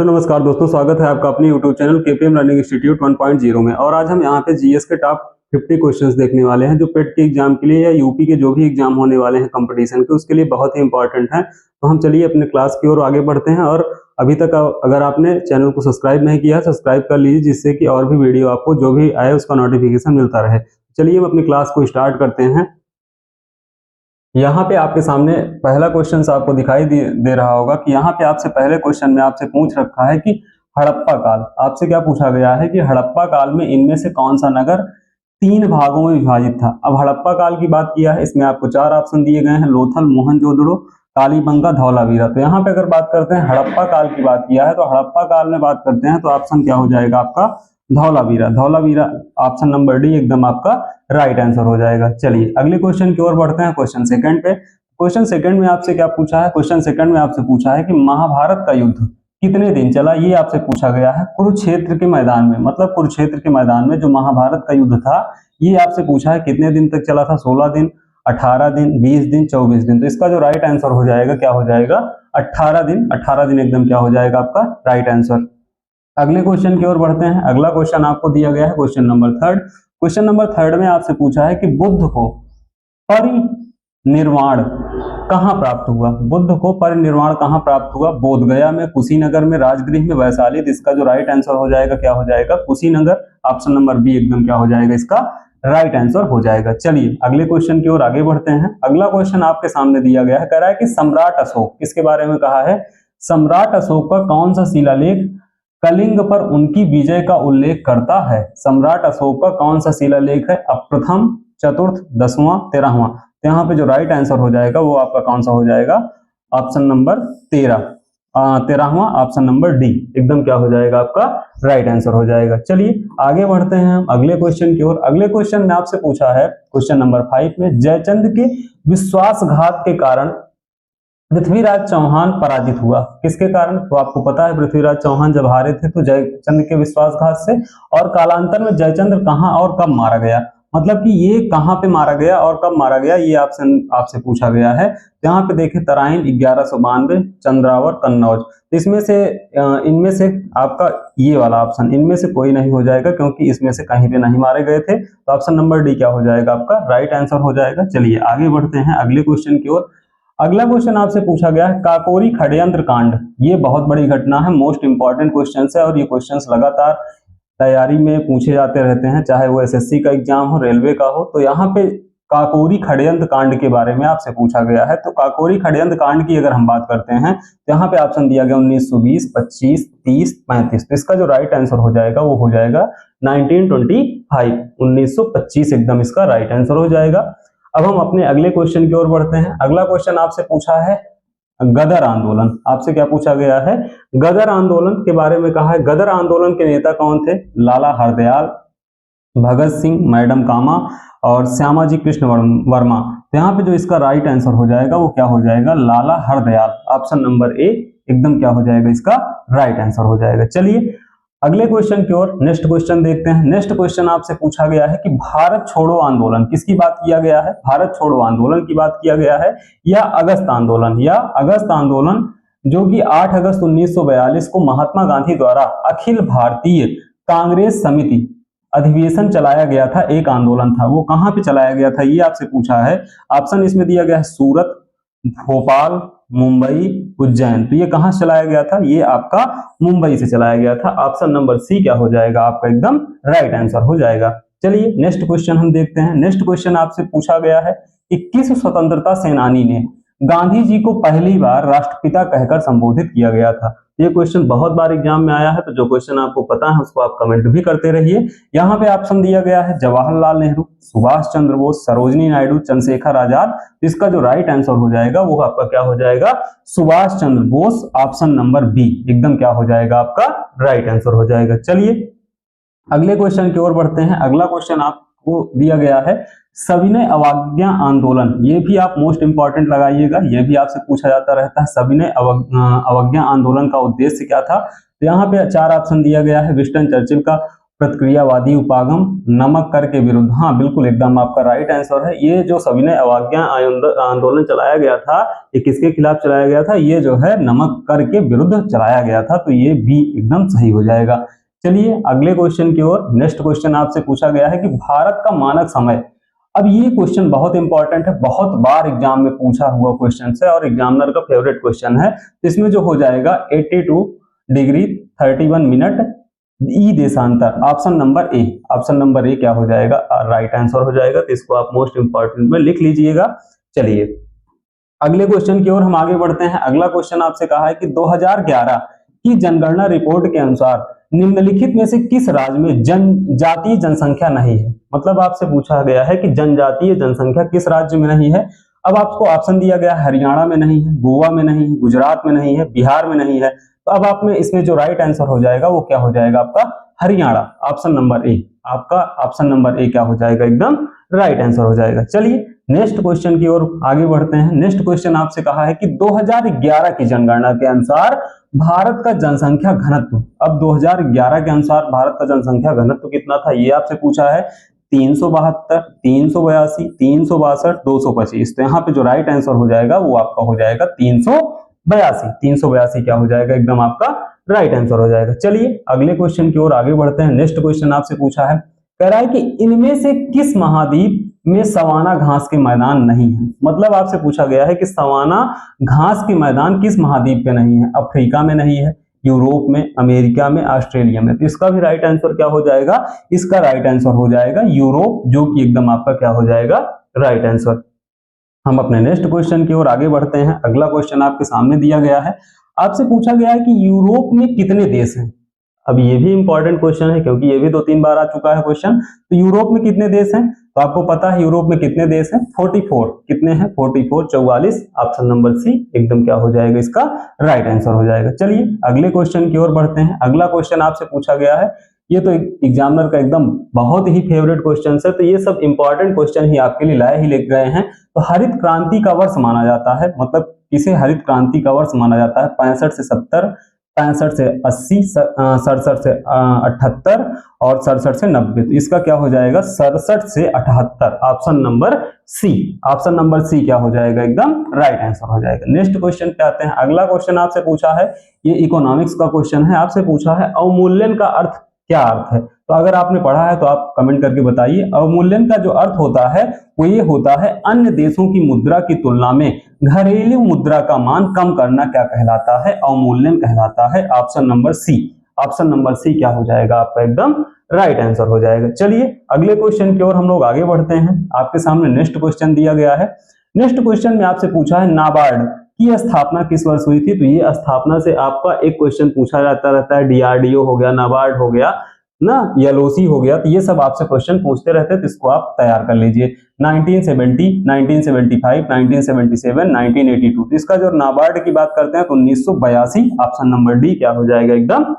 Hello नमस्कार दोस्तों, स्वागत है आपका अपने YouTube channel KPM learning institute 1.0 में। और आज हम यहाँ पे जीएस के टॉप 50 क्वेश्चंस देखने वाले हैं जो पेट के एग्जाम के लिए या यूपी के जो भी एग्जाम होने वाले हैं कंपटीशन के, उसके लिए बहुत ही इंपॉर्टेंट है। तो हम चलिए अपने क्लास की ओर आगे बढ़ते हैं। और अभी तक अगर आपने चैनल को सब्सक्राइब नहीं किया, सब्सक्राइब कर लीजिए, जिससे कि और भी वीडियो आपको जो भी आए उसका नोटिफिकेशन मिलता रहे। चलिए हम अपनी क्लास को स्टार्ट करते हैं। यहाँ पे आपके सामने पहला क्वेश्चन आपको दिखाई दे रहा होगा कि यहाँ पे आपसे पहले क्वेश्चन में आपसे पूछ रखा है कि हड़प्पा काल, आपसे क्या पूछा गया है कि हड़प्पा काल में इनमें से कौन सा नगर 3 भागों में विभाजित था। अब हड़प्पा काल की बात किया है, इसमें आपको 4 ऑप्शन दिए गए हैं, लोथल, मोहनजोदड़ो, कालीबंगा, धौलावीरा। तो यहाँ पे अगर बात करते हैं हड़प्पा काल की बात किया है, तो हड़प्पा काल में बात करते हैं तो ऑप्शन क्या हो जाएगा आपका Dholavira. Dholavira option number D एकदम आपका राइट आंसर हो जाएगा। चलिए अगले क्वेश्चन की ओर बढ़ते हैं, क्वेश्चन सेकंड पे। क्वेश्चन सेकंड में आपसे क्या पूछा है, क्वेश्चन सेकंड में आपसे पूछा है कि महाभारत का युद्ध कितने दिन चला, ये आपसे पूछा गया है कुरुक्षेत्र के मैदान में। मतलब कुरुक्षेत्र के मैदान में जो महाभारत का युद्ध था, ये आपसे पूछा है कितने दिन तक चला था। 16 दिन, 18 दिन, 20 दिन, 24 दिन। तो इसका जो राइट आंसर हो जाएगा क्या हो जाएगा 18 दिन। 18 दिन एकदम क्या हो जाएगा आपका राइट आंसर। अगले क्वेश्चन की ओर बढ़ते हैं। अगला क्वेश्चन आपको दिया गया है question number third. Question number third में आपसे पूछा है कि बुद्ध को परिनिर्वाण कहां प्राप्त हुआ। बुद्ध को परिनिर्वाण कहां प्राप्त हुआ। बोध गया में, कुशीनगर में, राजगृह में, वैशाली। इसका जो राइट आंसर हो जाएगा क्या हो जाएगा कुशीनगर। ऑप्शन नंबर बी एकदम क्या हो जाएगा इसका राइट आंसर हो जाएगा। चलिए अगले क्वेश्चन की ओर आगे बढ़ते हैं। अगला क्वेश्चन आपके सामने दिया गया है, कह रहा है कि सम्राट अशोक, किसके बारे में कहा है, सम्राट अशोक का कौन सा शिलालेख कलिंग पर उनकी विजय का उल्लेख करता है। सम्राट अशोक का कौन सा शिलालेख है। अब प्रथम, चतुर्थ, 10वां, 13वां। तो यहाँ पे जो राइट आंसर हो जाएगा वो आपका कौन सा हो जाएगा ऑप्शन नंबर 13वां ऑप्शन नंबर डी एकदम क्या हो जाएगा आपका राइट आंसर हो जाएगा। चलिए आगे बढ़ते हैं हम अगले क्वेश्चन की ओर। अगले क्वेश्चन में आपसे पूछा है क्वेश्चन नंबर 5 में, जयचंद के विश्वासघात के कारण पृथ्वीराज चौहान पराजित हुआ। किसके कारण, तो आपको पता है पृथ्वीराज चौहान जब हारे थे तो जयचंद के विश्वासघात से। और कालांतर में जयचंद्र कहां और कब मारा गया, मतलब कि ये कहां पे मारा गया और कब मारा गया, ये आपसे पूछा गया है। यहाँ पे देखें तराइन 1192, चंद्रावर, कन्नौज। इसमें से इनमें से आपका ये वाला ऑप्शन इनमें से कोई नहीं हो जाएगा, क्योंकि इसमें से कहीं पे नहीं मारे गए थे। तो ऑप्शन नंबर डी क्या हो जाएगा आपका राइट आंसर हो जाएगा। चलिए आगे बढ़ते हैं अगले क्वेश्चन की ओर। अगला क्वेश्चन आपसे पूछा गया है काकोरी षड्यंत्र कांड। ये बहुत बड़ी घटना है, मोस्ट इंपॉर्टेंट क्वेश्चन है, और ये क्वेश्चन लगातार तैयारी में पूछे जाते रहते हैं, चाहे वो एसएससी का एग्जाम हो, रेलवे का हो। तो यहाँ पे काकोरी षड्यंत्र कांड के बारे में आपसे पूछा गया है। तो काकोरी षड्यंत्र कांड की अगर हम बात करते हैं तो यहाँ पे ऑप्शन दिया गया 1920, 25, 30, 35। तो इसका जो राइट आंसर हो जाएगा वो हो जाएगा 1925, 1925 एकदम इसका राइट आंसर हो जाएगा। अब हम अपने अगले क्वेश्चन की ओर बढ़ते हैं। अगला क्वेश्चन आपसे पूछा है गदर आंदोलन। आपसे क्या पूछा गया है, गदर आंदोलन के बारे में कहा है। गदर आंदोलन के नेता कौन थे, लाला हरदयाल, भगत सिंह, मैडम कामा और श्यामाजी कृष्ण वर्मा। तो यहाँ पे जो इसका राइट आंसर हो जाएगा वो क्या हो जाएगा लाला हरदयाल। ऑप्शन नंबर ए एकदम क्या हो जाएगा इसका राइट आंसर हो जाएगा। चलिए अगले क्वेश्चन की ओर नेक्स्ट क्वेश्चन देखते हैं। नेक्स्ट क्वेश्चन आपसे पूछा गया है कि भारत छोड़ो आंदोलन किसकी बात किया गया है। भारत छोड़ो आंदोलन की बात किया गया है या अगस्त आंदोलन, या अगस्त आंदोलन जो कि 8 अगस्त 1942 को महात्मा गांधी द्वारा अखिल भारतीय कांग्रेस समिति अधिवेशन चलाया गया था। एक आंदोलन था, वो कहां पे चलाया गया था ये आपसे पूछा है। ऑप्शन इसमें दिया गया है सूरत, भोपाल, मुंबई, उज्जैन। तो ये कहां से चलाया गया था, ये आपका मुंबई से चलाया गया था। ऑप्शन नंबर सी क्या हो जाएगा आपका एकदम राइट आंसर हो जाएगा। चलिए नेक्स्ट क्वेश्चन हम देखते हैं। नेक्स्ट क्वेश्चन आपसे पूछा गया है कि किस स्वतंत्रता सेनानी ने गांधी जी को पहली बार राष्ट्रपिता कहकर संबोधित किया गया था। ये क्वेश्चन बहुत बार एग्जाम में आया है, तो जो क्वेश्चन आपको पता है उसको आप कमेंट भी करते रहिए। यहाँ पे ऑप्शन दिया गया है जवाहरलाल नेहरू, सुभाष चंद्र बोस, सरोजनी नायडू, चंद्रशेखर आजाद। इसका जो राइट आंसर हो जाएगा वो आपका क्या हो जाएगा Subhash Chandra Bose. Option number B एकदम क्या हो जाएगा आपका राइट आंसर हो जाएगा। चलिए अगले क्वेश्चन की ओर बढ़ते हैं। अगला क्वेश्चन आपको दिया गया है सविनय अवज्ञा आंदोलन। ये भी आप मोस्ट इंपॉर्टेंट लगाइएगा, ये भी आपसे पूछा जाता रहता है। सविनय अवज्ञा आंदोलन का उद्देश्य क्या था। तो यहाँ पे 4 ऑप्शन दिया गया है, विंस्टन चर्चिल का प्रतिक्रियावादी उपागम, नमक कर के विरुद्ध। हाँ बिल्कुल एकदम आपका राइट आंसर है। ये जो सविनय अवज्ञा आंदोलन चलाया गया था, ये किसके खिलाफ चलाया गया था? ये जो है नमक कर के विरुद्ध चलाया गया था, तो ये भी एकदम सही हो जाएगा। चलिए अगले क्वेश्चन की ओर। नेक्स्ट क्वेश्चन आपसे पूछा गया है कि भारत का मानक समय। अब ये क्वेश्चन बहुत इंपॉर्टेंट है, बहुत बार एग्जाम में पूछा हुआ क्वेश्चन है और एग्जामिनर का फेवरेट क्वेश्चन है। इसमें जो हो जाएगा 82 डिग्री 31 मिनट ई देशांतर, ऑप्शन नंबर ए। ऑप्शन नंबर ए क्या हो जाएगा? राइट आंसर हो जाएगा। तो इसको आप मोस्ट इंपॉर्टेंट में लिख लीजिएगा। चलिए अगले क्वेश्चन की ओर हम आगे बढ़ते हैं। अगला क्वेश्चन आपसे कहा है कि 2011 की जनगणना रिपोर्ट के अनुसार निम्नलिखित में से किस राज्य में जनजातीय जनसंख्या नहीं है? मतलब आपसे पूछा गया है कि जनजातीय जनसंख्या किस राज्य में नहीं है। अब आपको ऑप्शन दिया गया है, हरियाणा में नहीं है, गोवा में नहीं है, गुजरात में नहीं है, बिहार में नहीं है। तो अब आप में इसमें जो राइट आंसर हो जाएगा वो क्या हो जाएगा? आपका हरियाणा, ऑप्शन नंबर ए। आपका ऑप्शन नंबर ए क्या हो जाएगा? एकदम राइट आंसर हो जाएगा। चलिए नेक्स्ट क्वेश्चन की ओर आगे बढ़ते हैं। नेक्स्ट क्वेश्चन आपसे कहा है कि 2011 की जनगणना के अनुसार भारत का जनसंख्या घनत्व। अब 2011 के अनुसार भारत का जनसंख्या घनत्व कितना था? ये आपसे पूछा है। 372, 382, 362, 225। तो यहाँ पे जो राइट आंसर हो जाएगा वो आपका हो जाएगा 382। 382 क्या हो जाएगा? एकदम आपका राइट आंसर हो जाएगा। चलिए अगले क्वेश्चन की ओर आगे बढ़ते हैं। नेक्स्ट क्वेश्चन आपसे पूछा है, कह रहा है कि इनमें से किस महाद्वीप में सवाना घास के मैदान नहीं है? मतलब आपसे पूछा गया है कि सवाना घास के मैदान किस महाद्वीप पे नहीं है? अफ्रीका में नहीं है, यूरोप में, अमेरिका में, ऑस्ट्रेलिया में। तो इसका भी राइट आंसर क्या हो जाएगा? इसका राइट आंसर हो जाएगा यूरोप, जो कि एकदम आपका क्या हो जाएगा? Right answer. हम अपने नेक्स्ट क्वेश्चन की ओर आगे बढ़ते हैं। अगला क्वेश्चन आपके सामने दिया गया है। आपसे पूछा गया है कि यूरोप में कितने देश हैं? अब ये भी इंपॉर्टेंट क्वेश्चन है क्योंकि ये भी 2-3 बार आ चुका है क्वेश्चन। तो यूरोप में कितने देश हैं? तो आपको पता है यूरोप में कितने देश हैं? 44। कितने हैं? 44, 44। ऑप्शन नंबर सी एकदम क्या हो जाएगा? इसका राइट आंसर हो जाएगा। चलिए अगले क्वेश्चन की ओर बढ़ते हैं। अगला क्वेश्चन आपसे पूछा गया है, ये तो एग्जामिनर का एकदम बहुत ही फेवरेट क्वेश्चन है। तो ये सब इंपॉर्टेंट क्वेश्चन ही आपके लिए लाए ही ले गए हैं। तो हरित क्रांति का वर्ष माना जाता है, मतलब किसे हरित क्रांति का वर्ष माना जाता है? 65 से 70, 65 से 80, 67 से 78 और 67 से 90। तो इसका क्या हो जाएगा? 67 से 78, option number C. Option number C क्या हो जाएगा? एकदम राइट आंसर हो जाएगा। नेक्स्ट क्वेश्चन पे आते हैं। अगला क्वेश्चन आपसे पूछा है, ये इकोनॉमिक्स का क्वेश्चन है। आपसे पूछा है अवमूल्यन का अर्थ क्या अर्थ है? तो अगर आपने पढ़ा है तो आप कमेंट करके बताइए। अवमूल्यन का जो अर्थ होता है वो ये होता है, अन्य देशों की मुद्रा की तुलना में घरेलू मुद्रा का मान कम करना क्या कहलाता है? अवमूल्यन कहलाता है। Option number C. Option number C क्या हो जाएगा? आपका एकदम राइट आंसर हो जाएगा। चलिए अगले क्वेश्चन की ओर हम लोग आगे बढ़ते हैं। आपके सामने नेक्स्ट क्वेश्चन दिया गया है। नेक्स्ट क्वेश्चन में आपसे पूछा है, नाबार्ड की स्थापना किस वर्ष हुई थी? तो ये स्थापना से आपका एक क्वेश्चन पूछा जाता रहता है। डीआरडीओ हो गया, नाबार्ड हो गया ना, एलओसी हो गया। तो ये सब आपसे क्वेश्चन पूछते रहते हैं, तो इसको आप तैयार कर लीजिए। 1970, 1975, 1977, 1982। तो इसका जो नाबार्ड की बात करते हैं तो 1982, ऑप्शन नंबर डी क्या हो जाएगा? एकदम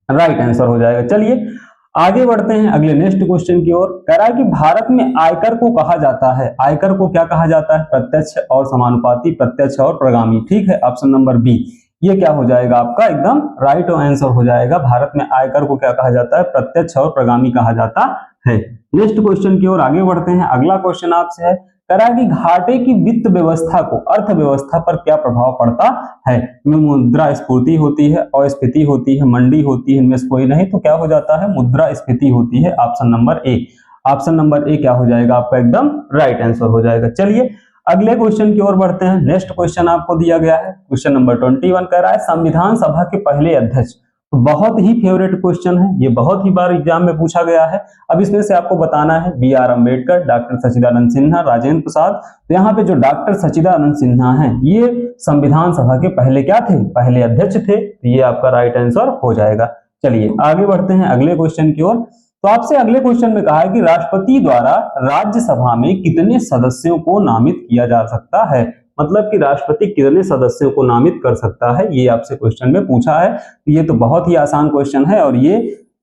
राइट आंसर हो जाएगा। चलिए आगे बढ़ते हैं अगले नेक्स्ट क्वेश्चन की ओर। कह रहा है कि भारत में आयकर को कहा जाता है, आयकर को क्या कहा जाता है? प्रत्यक्ष और समानुपाती, प्रत्यक्ष और प्रगामी। ठीक है, ऑप्शन नंबर बी ये क्या हो जाएगा? आपका एकदम राइट आंसर हो जाएगा। भारत में आयकर को क्या कहा जाता है? प्रत्यक्ष और प्रगामी कहा जाता है। नेक्स्ट क्वेश्चन की ओर आगे बढ़ते हैं। अगला क्वेश्चन आपसे है, कह रहा है कि घाटे की वित्त व्यवस्था को अर्थव्यवस्था पर क्या प्रभाव पड़ता है? मुद्रा स्फूर्ति होती है, अस्फीति होती है, मंडी होती है, इनमें से कोई नहीं। तो क्या हो जाता है? मुद्रा स्फीति होती है। ऑप्शन नंबर ए। ऑप्शन नंबर ए क्या हो जाएगा? आपका एकदम राइट आंसर हो जाएगा। चलिए अगले क्वेश्चन की ओर बढ़ते हैं। नेक्स्ट क्वेश्चन आपको दिया गया है, क्वेश्चन नंबर 21 कह रहा है, संविधान सभा के पहले अध्यक्ष। तो बहुत ही फेवरेट क्वेश्चन है, ये बहुत ही बार एग्जाम में पूछा गया है। अब इसमें से आपको बताना है बी.आर. अम्बेडकर, डॉक्टर सच्चिदानंद सिन्हा, राजेंद्र प्रसाद। तो यहाँ पे जो डॉक्टर सच्चिदानंद सिन्हा हैं, ये संविधान सभा के पहले क्या थे? पहले अध्यक्ष थे। तो ये आपका राइट आंसर हो जाएगा। चलिए आगे बढ़ते हैं अगले क्वेश्चन की ओर। तो आपसे अगले क्वेश्चन में कहा है कि राष्ट्रपति द्वारा राज्यसभा में कितने सदस्यों को नामित किया जा सकता है? मतलब कि राष्ट्रपति कितने सदस्यों को नामित कर सकता है, ये आपसे क्वेश्चन में पूछा है। ये तो बहुत ही आसान क्वेश्चन है और ये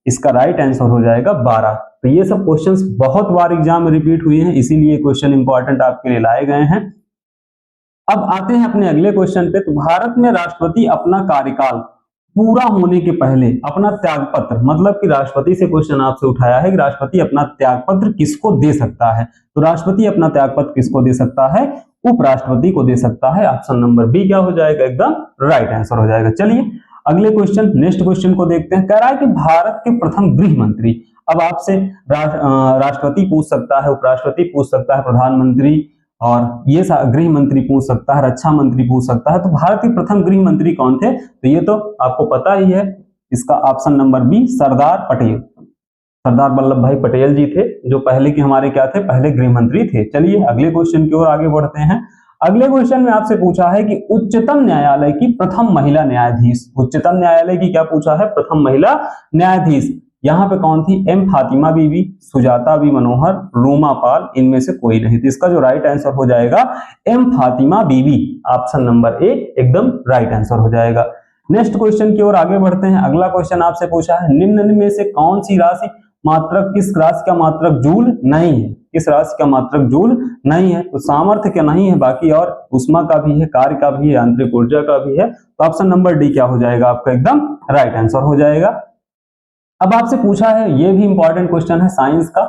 इसका राइट आंसर हो जाएगा 12। तो ये सब क्वेश्चंस बहुत बार एग्जाम में रिपीट हुए हैं, इसीलिए क्वेश्चन इंपॉर्टेंट आपके लिए लाए गए हैं। अब आते हैं अपने अगले क्वेश्चन पे। तो भारत में राष्ट्रपति अपना कार्यकाल पूरा होने के पहले अपना त्याग पत्र, मतलब कि राष्ट्रपति से क्वेश्चन आपसे उठाया है कि राष्ट्रपति अपना त्याग पत्र किसको दे सकता है, तो राष्ट्रपति अपना त्याग पत्र किसको दे सकता है, उपराष्ट्रपति को दे सकता है। ऑप्शन नंबर बी क्या हो जाएगा, एकदम राइट आंसर हो जाएगा। चलिए अगले क्वेश्चन, नेक्स्ट क्वेश्चन को देखते हैं। कह रहा है कि भारत के प्रथम गृह मंत्री, अब आपसे राष्ट्रपति पूछ सकता है, उपराष्ट्रपति पूछ सकता है, प्रधानमंत्री और ये गृह मंत्री पूछ सकता है, रक्षा मंत्री पूछ सकता है, तो भारत के प्रथम गृह मंत्री कौन थे, तो ये तो आपको पता ही है, इसका option number B Sardar Patel, Sardar Vallabh भाई पटेल जी थे, जो पहले के हमारे क्या थे, पहले गृह मंत्री थे। चलिए अगले क्वेश्चन की ओर आगे बढ़ते हैं। अगले क्वेश्चन में आपसे पूछा है कि उच्चतम न्यायालय की प्रथम महिला न्यायाधीश, उच्चतम न्यायालय की क्या पूछा है, प्रथम महिला न्यायाधीश, यहाँ पे कौन थी, एम फातिमा बीबी, सुजाता बी मनोहर, रूमा पाल, इनमें से कोई नहीं। तो इसका जो राइट आंसर हो जाएगा M Fatima Bibi, option number A एकदम राइट आंसर हो जाएगा। नेक्स्ट क्वेश्चन की ओर आगे बढ़ते हैं। अगला क्वेश्चन आपसे पूछा है निम्न में से कौन सी राशि मात्रक, किस राशि का मात्रक जूल नहीं है, किस राशि का मात्रक जूल नहीं है, तो सामर्थ्य क्या नहीं है, बाकी और उष्मा का भी है, कार्य का भी है, आंतरिक ऊर्जा का भी है, तो ऑप्शन नंबर डी क्या हो जाएगा आपका, एकदम राइट आंसर हो जाएगा। अब आपसे पूछा है, ये भी इंपॉर्टेंट क्वेश्चन है साइंस का,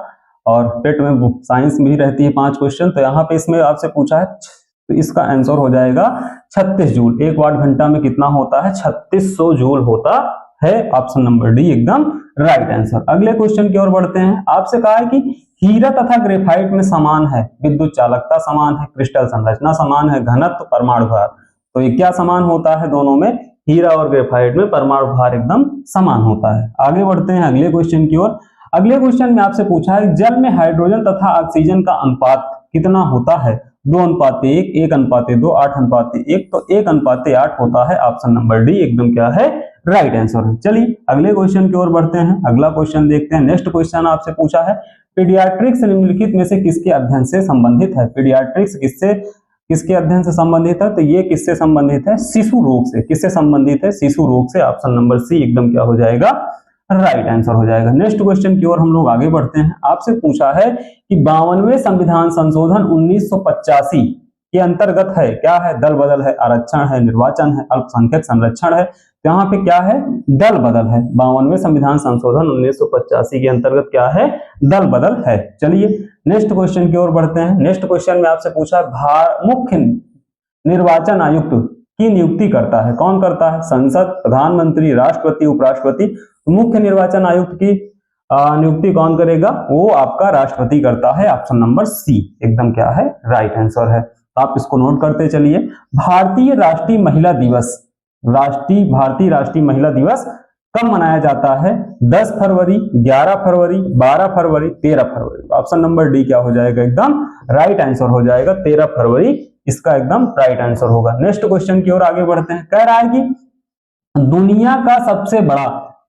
और पेट में साइंस में ही रहती है 5 क्वेश्चन, तो यहाँ पे इसमें आपसे पूछा है, तो इसका आंसर हो जाएगा 36 जूल। 1 वाट घंटा में कितना होता है, 3600 जूल होता है, ऑप्शन नंबर डी एकदम राइट आंसर। अगले क्वेश्चन की ओर बढ़ते हैं। आपसे कहा है कि हीरा तथा ग्रेफाइट में समान है, विद्युत चालकता समान है, क्रिस्टल संरचना समान है, घनत्व, परमाणु भार, तो ये क्या समान होता है, दोनों में हीरा और ग्रेफाइट में परमाणु भार एकदम समान होता है। आगे बढ़ते हैं अगले क्वेश्चन की ओर। अगले क्वेश्चन में आपसे पूछा है जल में हाइड्रोजन तथा ऑक्सीजन का अनुपात कितना होता है, 2:1, 1:2, 8:1, तो 1:8 होता है, ऑप्शन नंबर डी एकदम क्या है, राइट आंसर है। चलिए अगले क्वेश्चन की ओर बढ़ते हैं। अगला क्वेश्चन देखते हैं। नेक्स्ट क्वेश्चन आपसे पूछा है पीडियाट्रिक्स निम्नलिखित में से किसके अध्ययन से संबंधित है, पीडियाट्रिक्स किसके अध्ययन से संबंधित है, तो ये किससे संबंधित है, शिशु रोग से, किससे संबंधित है, शिशु रोग से, ऑप्शन नंबर सी एकदम क्या हो जाएगा, राइट आंसर हो जाएगा। नेक्स्ट क्वेश्चन की ओर हम लोग आगे बढ़ते हैं। आपसे पूछा है कि 52वें संविधान संशोधन 1985 के अंतर्गत है, क्या है, दल बदल है, आरक्षण है, निर्वाचन है, अल्पसंख्यक संरक्षण है, तो यहाँ पे क्या है, दल बदल है। 52वें संविधान संशोधन 1985 के अंतर्गत क्या है, दल बदल है। चलिए नेक्स्ट क्वेश्चन की ओर बढ़ते हैं। नेक्स्ट क्वेश्चन में आपसे पूछा है मुख्य निर्वाचन आयुक्त की नियुक्ति करता है, कौन करता है, संसद, प्रधानमंत्री, राष्ट्रपति, उपराष्ट्रपति, मुख्य निर्वाचन आयुक्त की नियुक्ति कौन करेगा, वो आपका राष्ट्रपति करता है, ऑप्शन नंबर सी एकदम क्या है, राइट आंसर है। तो आप इसको नोट करते चलिए। भारतीय राष्ट्रीय महिला दिवस, भारतीय राष्ट्रीय महिला दिवस कब मनाया जाता है, 10 फरवरी, 11 फरवरी, 12 फरवरी, 13 फरवरी, ऑप्शन नंबर डी क्या हो जाएगा, एकदम राइट आंसर हो जाएगा, 13 फरवरी इसका एकदम राइट आंसर होगा। नेक्स्ट क्वेश्चन की ओर आगे बढ़ते हैं। कह रहा है कि दुनिया का सबसे बड़ा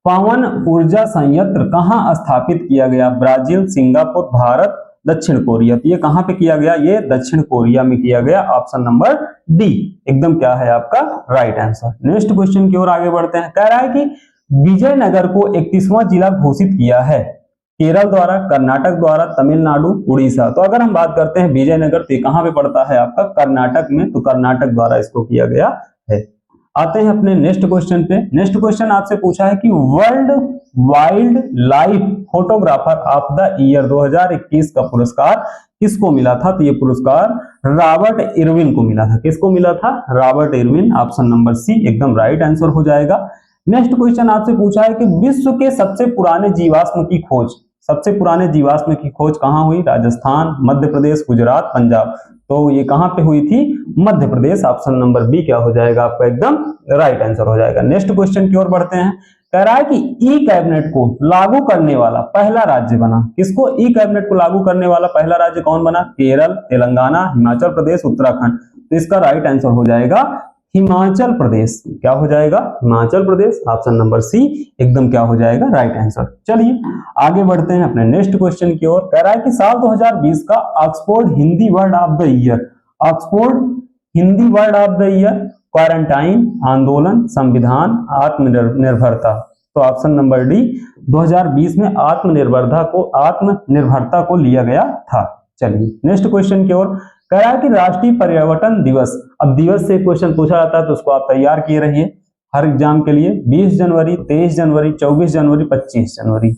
पवन ऊर्जा संयंत्र कहां स्थापित किया गया, ब्राजील, सिंगापुर, भारत, दक्षिण कोरिया, तो ये कहां पे किया गया, ये दक्षिण कोरिया में किया गया, ऑप्शन नंबर डी एकदम क्या है आपका राइट आंसर। नेक्स्ट क्वेश्चन की ओर आगे बढ़ते हैं। कह रहा है कि विजयनगर को 31वां जिला घोषित किया है, केरल द्वारा, कर्नाटक द्वारा, तमिलनाडु, उड़ीसा, तो अगर हम बात करते हैं विजयनगर तो कहां पे पड़ता है आपका, कर्नाटक में, तो कर्नाटक द्वारा इसको किया गया है। आते हैं अपने नेक्स्ट क्वेश्चन पे। नेक्स्ट क्वेश्चन आपसे पूछा है कि world wild life photographer of the year 2021 का पुरस्कार किसको मिला था, तो ये पुरस्कार रॉबर्ट इरविन को मिला था, किसको मिला था, Robert Irwin, option number C एकदम राइट आंसर हो जाएगा। नेक्स्ट क्वेश्चन आपसे पूछा है कि विश्व के सबसे पुराने जीवाश्म की खोज, सबसे पुराने जीवाश्म की खोज कहां हुई, राजस्थान, मध्य प्रदेश, गुजरात, पंजाब, तो ये कहां पे हुई थी, Madhya Pradesh, option number B क्या हो जाएगा आपका एकदम राइट आंसर हो जाएगा। नेक्स्ट क्वेश्चन की ओर बढ़ते हैं। कह रहा है कि ई कैबिनेट को लागू करने वाला पहला राज्य बना, किसको, ई कैबिनेट को लागू करने वाला पहला राज्य कौन बना, केरल, तेलंगाना, हिमाचल प्रदेश, उत्तराखंड, तो इसका राइट आंसर हो जाएगा हिमाचल प्रदेश, क्या हो जाएगा, Himachal Pradesh, option number C एकदम क्या हो जाएगा राइट आंसर। चलिए आगे बढ़ते हैं अपने नेक्स्ट क्वेश्चन की ओर। कह रहा है कि साल 2020 का Oxford Hindi word of the year, Oxford Hindi word of the year, quarantine, आंदोलन, संविधान, आत्मनिर्भरता, तो ऑप्शन नंबर डी 2020 में आत्मनिर्भरता को लिया गया था। चलिए नेक्स्ट क्वेश्चन की ओर। कह रहा है कि राष्ट्रीय पर्यटन दिवस, अब दिवस से क्वेश्चन पूछा जाता है तो उसको आप तैयार किए रहिए। हर एग्जाम के लिए 20 जनवरी, 23 जनवरी, 24 जनवरी, 25 जनवरी।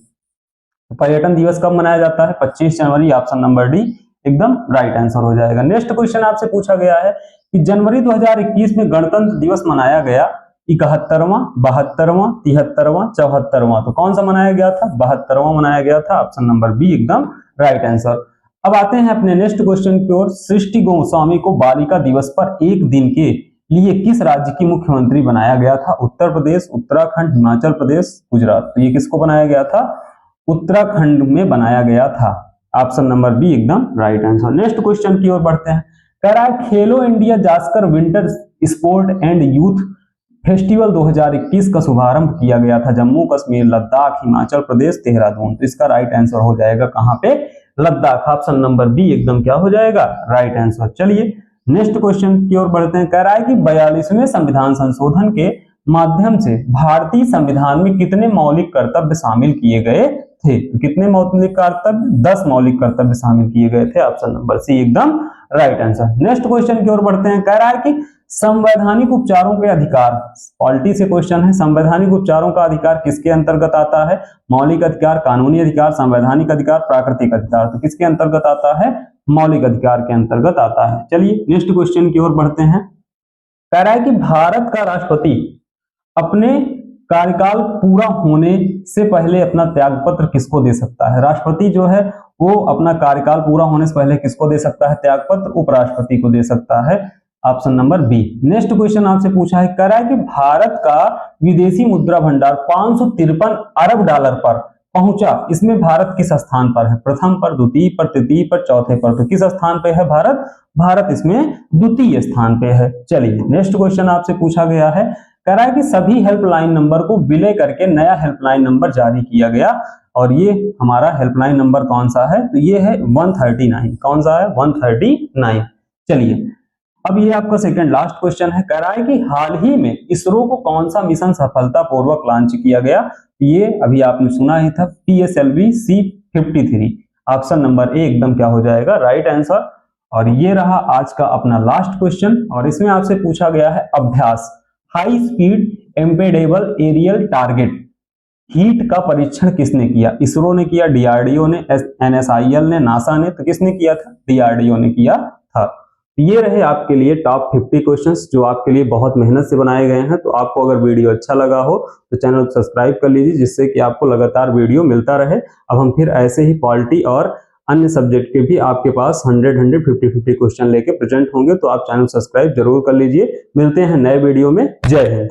पर्यटन दिवस कब मनाया जाता है? 25 जनवरी, ऑप्शन नंबर डी एकदम राइट आंसर हो जाएगा। नेक्स्ट क्वेश्चन आपसे पूछा गया है कि जनवरी 2021 में गणतंत्र दिवस मनाया गया 71वां, 72वां, 73वां, 74वां, तो कौन सा मनाया गया था? 72वां मनाया गया था, ऑप्शन नंबर बी एकदम राइट आंसर। अब आते हैं अपने नेक्स्ट क्वेश्चन की ओर। सृष्टि गोस्वामी को बालिका दिवस पर एक दिन के लिए किस राज्य की मुख्यमंत्री बनाया गया था? उत्तर प्रदेश, उत्तराखंड, हिमाचल प्रदेश, गुजरात, तो ये किसको बनाया गया था? उत्तराखंड में बनाया गया था, ऑप्शन नंबर बी एकदम राइट आंसर। नेक्स्ट क्वेश्चन की ओर बढ़ते हैं। कह रहा है खेलो India Zanskar winter sport and youth festival 2021 का शुभारंभ किया गया था जम्मू कश्मीर, लद्दाख, हिमाचल प्रदेश, देहरादून, तो इसका राइट आंसर हो जाएगा कहां पे? लद्दाख, ऑप्शन नंबर बी एकदम क्या हो जाएगा? Right answer. चलिए नेक्स्ट क्वेश्चन की ओर बढ़ते हैं। कह रहा है कि 42वें संविधान संशोधन के माध्यम से भारतीय संविधान में कितने मौलिक कर्तव्य शामिल किए गए थे? तो कितने मौलिक कर्तव्य? 10 मौलिक कर्तव्य शामिल किए गए थे, ऑप्शन नंबर सी एकदम राइट आंसर। नेक्स्ट क्वेश्चन की ओर बढ़ते हैं। कह रहा है कि संवैधानिक उपचारों के अधिकार, पॉलिटी से क्वेश्चन है, संवैधानिक उपचारों का अधिकार किसके अंतर्गत आता है? मौलिक अधिकार, कानूनी अधिकार, संवैधानिक अधिकार, प्राकृतिक अधिकार, तो किसके अंतर्गत आता है? मौलिक अधिकार के अंतर्गत आता है। चलिए नेक्स्ट क्वेश्चन की ओर बढ़ते हैं। कह रहा है कि भारत का राष्ट्रपति अपने कार्यकाल पूरा होने से पहले अपना त्यागपत्र किसको दे सकता है? राष्ट्रपति जो है वो अपना कार्यकाल पूरा होने से पहले किसको दे सकता है त्यागपत्र? उपराष्ट्रपति को दे सकता है, option number B. Next question आपसे पूछा है, कह रहा है कि भारत का विदेशी मुद्रा भंडार 553 अरब डॉलर पर पहुंचा, इसमें भारत किस स्थान पर है? प्रथम पर, द्वितीय पर, तृतीय पर, चौथे पर, तो किस स्थान पे है भारत? भारत इसमें द्वितीय स्थान पे है। चलिए नेक्स्ट क्वेश्चन आपसे पूछा गया है। कह रहा है कि सभी हेल्पलाइन नंबर को विलय करके नया हेल्पलाइन नंबर जारी किया गया, और ये हमारा हेल्पलाइन नंबर कौन सा है? तो ये है 139। कौन सा है? 139। चलिए अब ये आपका सेकंड लास्ट क्वेश्चन है। कह रहा है कि हाल ही में इसरो को कौन सा मिशन सफलतापूर्वक लॉन्च किया गया? ये अभी आपने सुना ही था, PSLV C-53, option number A एकदम क्या हो जाएगा? Right answer. और ये रहा आज का अपना लास्ट क्वेश्चन, और इसमें आपसे पूछा गया है Abhyas high speed embeddable aerial target HEAT का परीक्षण किसने किया? इसरो ने किया, DRDO ने, NSIL ने, नासा ने, तो किसने किया था? DRDO ने किया था। ये रहे आपके लिए टॉप 50 क्वेश्चंस जो आपके लिए बहुत मेहनत से बनाए गए हैं। तो आपको अगर वीडियो अच्छा लगा हो तो चैनल को सब्सक्राइब कर लीजिए, जिससे कि आपको लगातार वीडियो मिलता रहे। अब हम फिर ऐसे ही पॉलिटी और अन्य सब्जेक्ट के भी आपके पास 100, 50 क्वेश्चन लेके प्रेजेंट होंगे, तो आप चैनल सब्सक्राइब जरूर कर लीजिए। मिलते हैं नए वीडियो में। जय हिंद।